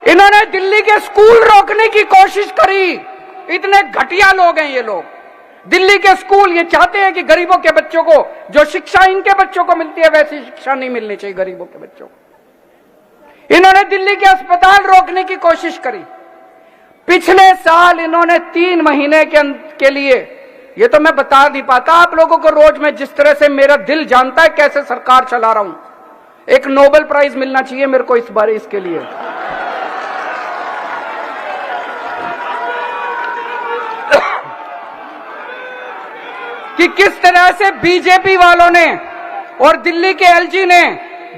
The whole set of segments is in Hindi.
इन्होंने दिल्ली के स्कूल रोकने की कोशिश करी। इतने घटिया लोग हैं ये लोग। दिल्ली के स्कूल ये चाहते हैं कि गरीबों के बच्चों को जो शिक्षा इनके बच्चों को मिलती है वैसी शिक्षा नहीं मिलनी चाहिए गरीबों के बच्चों को। इन्होंने दिल्ली के अस्पताल रोकने की कोशिश करी। पिछले साल इन्होंने 3 महीने के लिए, ये तो मैं बता नहीं पाता आप लोगों को, रोज में जिस तरह से मेरा दिल जानता है कैसे सरकार चला रहा हूं, एक नोबेल प्राइज मिलना चाहिए मेरे को इस बार इसके लिए। कि किस तरह से बीजेपी वालों ने और दिल्ली के एलजी ने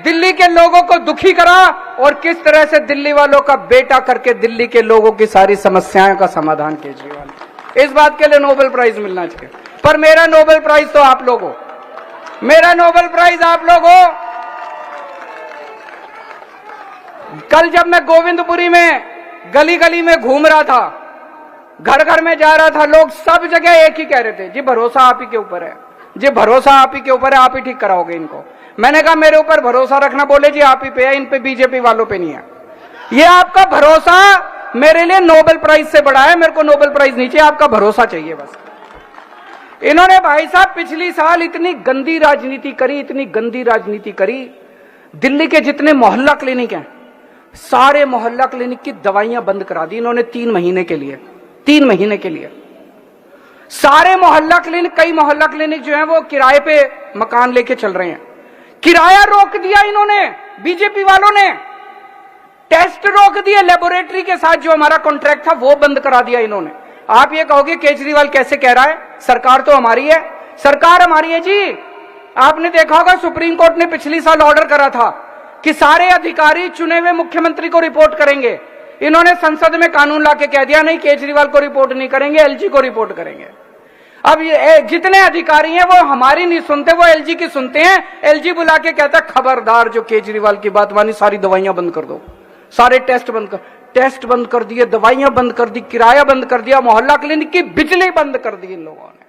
दिल्ली के लोगों को दुखी करा और किस तरह से दिल्ली वालों का बेटा करके दिल्ली के लोगों की सारी समस्याओं का समाधान केजरीवाल। इस बात के लिए नोबेल प्राइज मिलना चाहिए। पर मेरा नोबेल प्राइज तो आप लोगों, मेरा नोबेल प्राइज आप लोगों। कल जब मैं गोविंदपुरी में गली गली में घूम रहा था, घर घर में जा रहा था, लोग सब जगह एक ही कह रहे थे, जी भरोसा आप ही के ऊपर है, जी भरोसा आप ही के ऊपर है, आप ही ठीक कराओगे इनको। मैंने कहा मेरे ऊपर भरोसा रखना, बोले जी आप ही पे है, इन पे बीजेपी वालों पे नहीं है। ये आपका भरोसा मेरे लिए नोबेल प्राइज से बड़ा है। मेरे को नोबेल प्राइज नहीं चाहिए, आपका भरोसा चाहिए बस। इन्होंने भाई साहब पिछली साल इतनी गंदी राजनीति करी, इतनी गंदी राजनीति करी। दिल्ली के जितने मोहल्ला क्लिनिक हैं सारे मोहल्ला क्लिनिक की दवाइयां बंद करा दी इन्होंने 3 महीने के लिए। 3 महीने के लिए सारे मोहल्ला क्लिनिक, कई मोहल्ला क्लिनिक जो है वो किराए पे मकान लेके चल रहे हैं। किराया रोक दिया इन्होंने, बीजेपी वालों ने। टेस्ट रोक दिए, लेबोरेटरी के साथ जो हमारा कॉन्ट्रैक्ट था वो बंद करा दिया इन्होंने। आप ये कहोगे केजरीवाल कैसे कह रहा है, सरकार तो हमारी है। सरकार हमारी है जी। आपने देखा होगा सुप्रीम कोर्ट ने पिछली साल ऑर्डर करा था कि सारे अधिकारी चुने हुए मुख्यमंत्री को रिपोर्ट करेंगे। इन्होंने संसद में कानून लाके कह दिया नहीं, केजरीवाल को रिपोर्ट नहीं करेंगे, एलजी को रिपोर्ट करेंगे। अब ये जितने अधिकारी हैं वो हमारी नहीं सुनते, वो एलजी की सुनते हैं। एलजी बुला के कहता खबरदार जो केजरीवाल की बात मानी सारी दवाइयां बंद कर दो, सारे टेस्ट बंद कर दिए, दवाइयां बंद कर दी, किराया बंद कर दिया, मोहल्ला क्लिनिक की बिजली बंद कर दी इन लोगों ने।